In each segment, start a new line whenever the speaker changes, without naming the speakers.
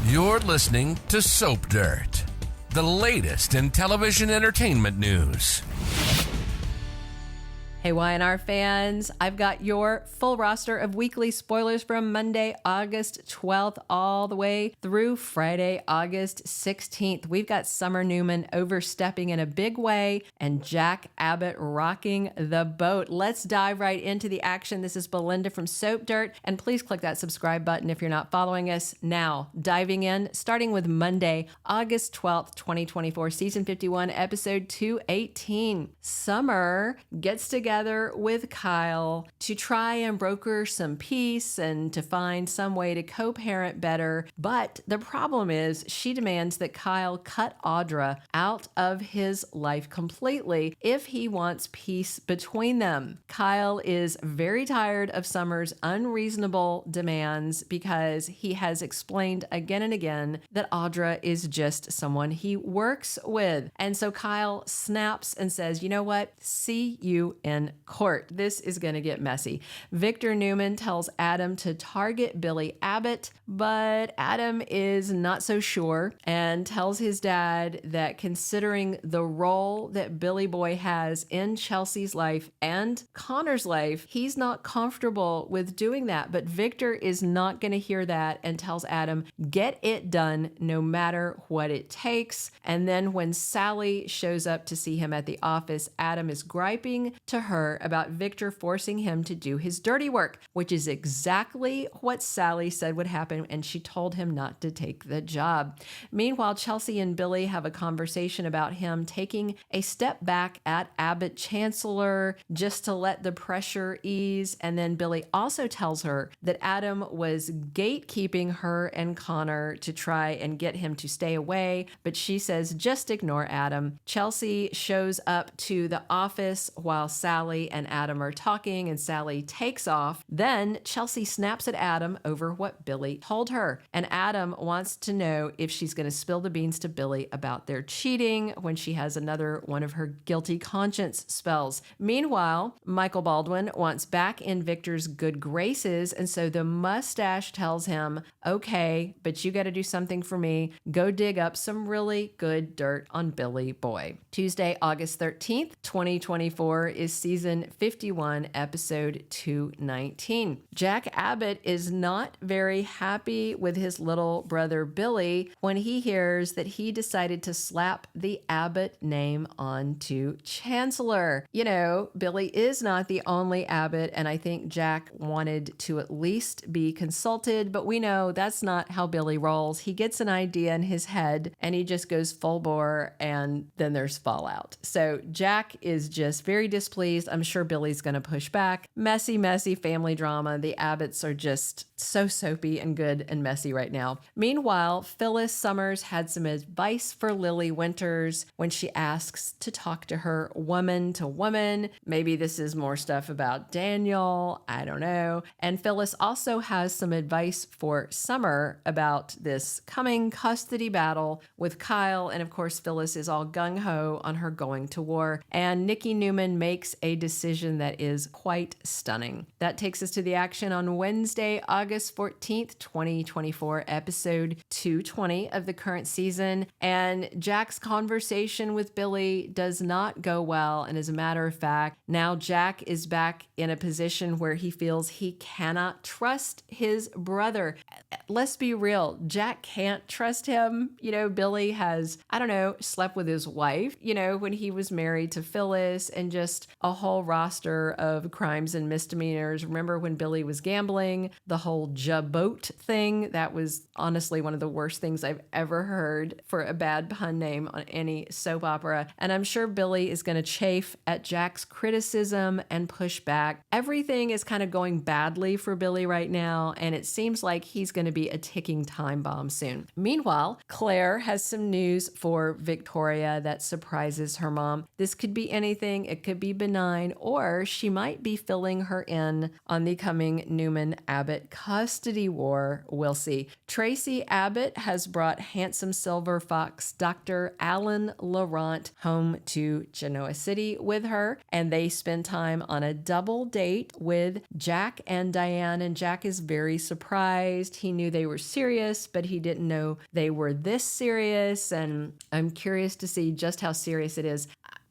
You're listening to Soap Dirt, the latest in television entertainment news.
Hey, Y&R fans, I've got your full roster of weekly spoilers from Monday, August 12th, all the way through Friday, August 16th. We've got Summer Newman overstepping in a big way and Jack Abbott rocking the boat. Let's dive right into the action. This is Belinda from Soap Dirt, and please click that subscribe button if you're not following us. Now, diving in, starting with Monday, August 12th, 2024, Season 51, Episode 218. Summer gets together with Kyle to try and broker some peace and to find some way to co-parent better. But the problem is she demands that Kyle cut Audra out of his life completely if he wants peace between them. Kyle is very tired of Summer's unreasonable demands because he has explained again and again that Audra is just someone he works with. And so Kyle snaps and says, you know what? See you in court. This is going to get messy. Victor Newman tells Adam to target Billy Abbott, but Adam is not so sure and tells his dad that considering the role that Billy Boy has in Chelsea's life and Connor's life, he's not comfortable with doing that. But Victor is not going to hear that and tells Adam, get it done no matter what it takes. And then when Sally shows up to see him at the office, Adam is griping to her about Victor forcing him to do his dirty work, which is exactly what Sally said would happen, and she told him not to take the job. Meanwhile, Chelsea and Billy have a conversation about him taking a step back at Abbott Chancellor just to let the pressure ease, and then Billy also tells her that Adam was gatekeeping her and Connor to try and get him to stay away, but she says just ignore Adam. Chelsea shows up to the office while Sally and Adam are talking, and Sally takes off. Then Chelsea snaps at Adam over what Billy told her, and Adam wants to know if she's going to spill the beans to Billy about their cheating when she has another one of her guilty conscience spells. Meanwhile, Michael Baldwin wants back in Victor's good graces, and so the mustache tells him, okay, but you got to do something for me. Go dig up some really good dirt on Billy Boy. Tuesday, August 13th, 2024 is season 51, episode 219. Jack Abbott is not very happy with his little brother Billy when he hears that he decided to slap the Abbott name onto Chancellor. You know, Billy is not the only Abbott, and I think Jack wanted to at least be consulted, but we know that's not how Billy rolls. He gets an idea in his head and he just goes full bore, and then there's fallout. So Jack is just very displeased. I'm sure Billy's going to push back. Messy, messy family drama. The Abbotts are just so soapy and good and messy right now. Meanwhile, Phyllis Summers had some advice for Lily Winters when she asks to talk to her woman to woman. Maybe this is more stuff about Daniel. I don't know. And Phyllis also has some advice for Summer about this coming custody battle with Kyle. And of course, Phyllis is all gung-ho on her going to war. And Nikki Newman makes a decision that is quite stunning. That takes us to the action on Wednesday, August 14th, 2024, episode 220 of the current season. And Jack's conversation with Billy does not go well. And as a matter of fact, now Jack is back in a position where he feels he cannot trust his brother. Let's be real. Jack can't trust him. You know, Billy has, I don't know, slept with his wife, you know, when he was married to Phyllis, and just a whole roster of crimes and misdemeanors. Remember when Billy was gambling, the whole Jabot thing? That was honestly one of the worst things I've ever heard for a bad pun name on any soap opera. And I'm sure Billy is going to chafe at Jack's criticism and push back. Everything is kind of going badly for Billy right now, and it seems like he's going to be a ticking time bomb soon. Meanwhile, Claire has some news for Victoria that surprises her mom. This could be anything. It could be benign. storyline, or she might be filling her in on the coming Newman-Abbott custody war. We'll see. Tracy Abbott has brought handsome silver fox Dr. Alan Laurent home to Genoa City with her, and they spend time on a double date with Jack and Diane, and Jack is very surprised. He knew they were serious, but he didn't know they were this serious, and I'm curious to see just how serious it is.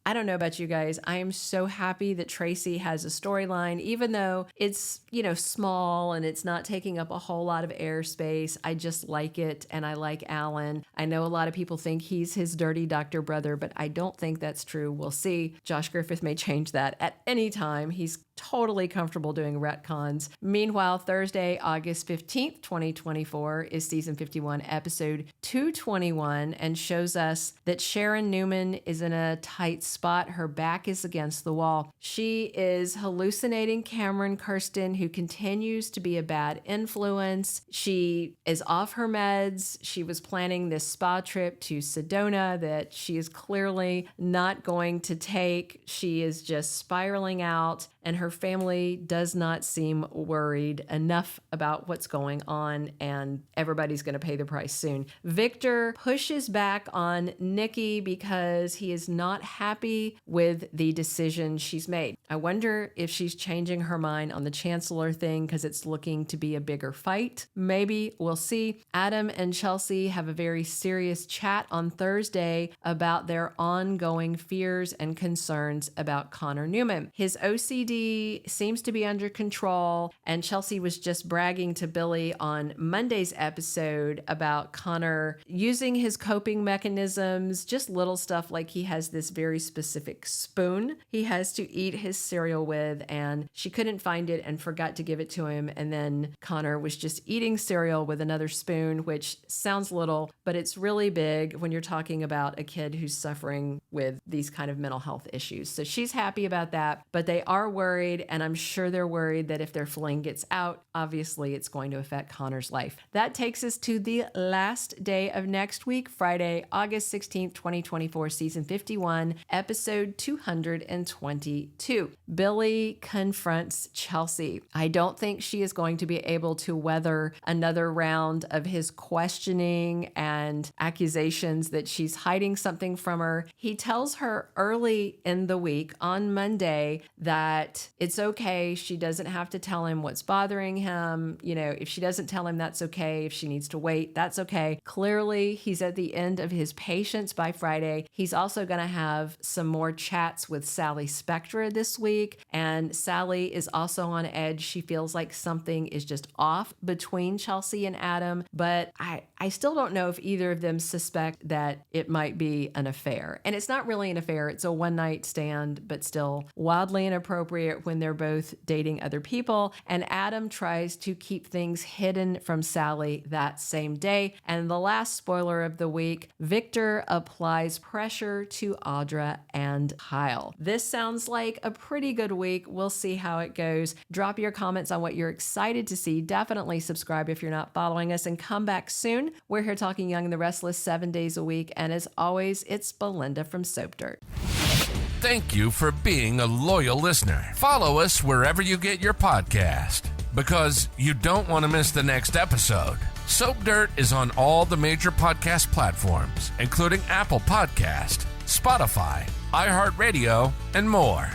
I don't know about you guys. I am so happy that Tracy has a storyline, even though it's, small and it's not taking up a whole lot of airspace. I just like it, and I like Alan. I know a lot of people think he's his dirty doctor brother, but I don't think that's true. We'll see. Josh Griffith may change that at any time. He's totally comfortable doing retcons. Meanwhile, Thursday, August 15th, 2024 is season 51, episode 221, and shows us that Sharon Newman is in a tight spot. Her back is against the wall. She is hallucinating Cameron Kirsten, who continues to be a bad influence. She is off her meds. She was planning this spa trip to Sedona that she is clearly not going to take. She is just spiraling out, and her family does not seem worried enough about what's going on, and everybody's going to pay the price soon. Victor pushes back on Nikki because he is not happy with the decision she's made. I wonder if she's changing her mind on the Chancellor thing because it's looking to be a bigger fight. Maybe. We'll see. Abbott and Chelsea have a very serious chat on Thursday about their ongoing fears and concerns about Connor Newman. His OCD seems to be under control, and Chelsea was just bragging to Billy on Monday's episode about Connor using his coping mechanisms, just little stuff like he has this very specific spoon he has to eat his cereal with, and she couldn't find it and forgot to give it to him, and then Connor was just eating cereal with another spoon, which sounds little, but it's really big when you're talking about a kid who's suffering with these kind of mental health issues. So she's happy about that, but they are worried, and I'm sure they're worried that if their fling gets out, obviously it's going to affect Connor's life. That takes us to the last day of next week, Friday, August 16th, 2024, season 51, episode 222. Billy confronts Chelsea. I don't think she is going to be able to weather another round of his questioning and accusations that she's hiding something from her. He tells her early in the week on Monday that it's okay. She doesn't have to tell him what's bothering him. If she doesn't tell him, that's okay. If she needs to wait, that's okay. Clearly, he's at the end of his patience by Friday. He's also going to have some more chats with Sally Spectra this week, and Sally is also on edge. She feels like something is just off between Chelsea and Adam, but I still don't know if either of them suspect that it might be an affair. And it's not really an affair. It's a one-night stand, but still wildly inappropriate when they're both dating other people. And Adam tries to keep things hidden from Sally that same day. And the last spoiler of the week, Victor applies pressure to Audra and Kyle. This sounds like a pretty good week. We'll see how it goes. Drop your comments on what you're excited to see. Definitely subscribe if you're not following us, and come back soon. We're here talking Young and the Restless 7 days a week. And as always, it's Belinda from Soap Dirt.
Thank you for being a loyal listener. Follow us wherever you get your podcast, because you don't want to miss the next episode. Soap Dirt is on all the major podcast platforms, including Apple Podcast, Spotify, iHeartRadio, and more.